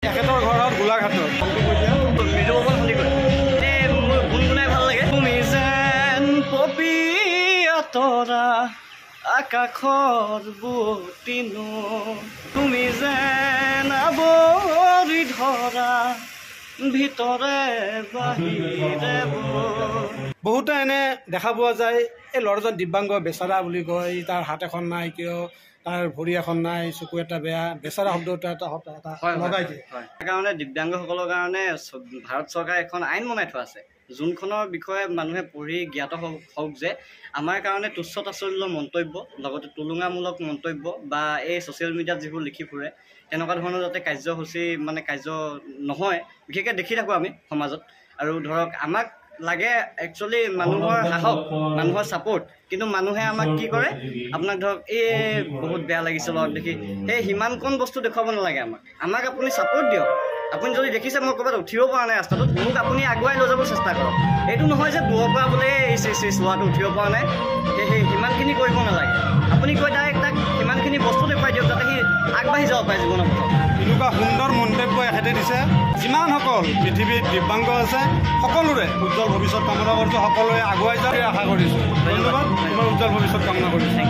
তেখেতৰ ঘৰ হ'ল গোলাঘাটত। মোৰ গুণগুণাই ভাল লাগে। তুমি যেন পপিয়াতৰা আকাশৰ বুটিনো, তুমি যেন আৱৰি ধৰা ভিতৰে বাহিৰে। বহুতে এনে দেখা পোৱা যায় এই ল'ৰাজন দিব্যাংগ বেচাৰা বুলি কয়। তাৰ হাত এখন নাই কিয়, তাৰ ভৰি এখন নাই, চকু এটা বেয়া, বেচাৰা শব্দ এটা লগাই দিয়ে। সেইকাৰণে দিব্যাংগসকলৰ কাৰণে ভাৰত চৰকাৰে এখন আইন বনাই থোৱা আছে, যোনখনৰ বিষয়ে মানুহে পঢ়ি জ্ঞাত হওক যে আমাৰ কাৰণে তুচ্ছ তাচ্ছিল্য মন্তব্য, লগতে তুলনামূলক মন্তব্য বা এই ছ'চিয়েল মিডিয়াত যিবোৰ লিখি ফুৰে তেনেকুৱা ধৰণৰ যাতে কাৰ্যসূচী কাৰ্য নহয়। বিশেষকৈ দেখি থাকোঁ আমি সমাজত। আৰু ধৰক আমাক লাগে একচুৱেলি মানুহৰ সাহস, মানুহৰ ছাপোৰ্ট, কিন্তু মানুহে আমাক কি কৰে, আপোনাক ধৰক এই বহুত বেয়া লাগিছে ল'ৰাক দেখি, সেই সিমানকণ বস্তু দেখুৱাব নালাগে। আমাক আপুনি ছাপোৰ্ট দিয়ক। আপুনি যদি দেখিছে মই ক'ৰবাত উঠিব পৰা নাই ৰাস্তাটোত, মোক আপুনি আগুৱাই লৈ যাব চেষ্টা কৰক। এইটো নহয় যে দূৰৰ পৰা বোলে এই ল'ৰাটো উঠিব পৰা নাই, সেই সিমানখিনি কৰিব নালাগে। আপুনি কৈ ডাইৰেক্ট তাক সিমানখিনি বস্তু দেখুৱাই দিয়ক যাতে সি আগবাঢ়ি যাব পাৰে জীৱনৰ পথত। এনেকুৱা সুন্দৰ মন্তব্য এখেতে দিছে। যিমানসকল পৃথিৱীত দিব্যাংগ আছে সকলোৰে উজ্জ্বল ভৱিষ্যত কামনা কৰিছোঁ, সকলোৱে আগুৱাই যাওক আশা কৰিছোঁ। ধন্যবাদ, তোমাৰ উজ্জ্বল ভৱিষ্যত কামনা কৰিছোঁ।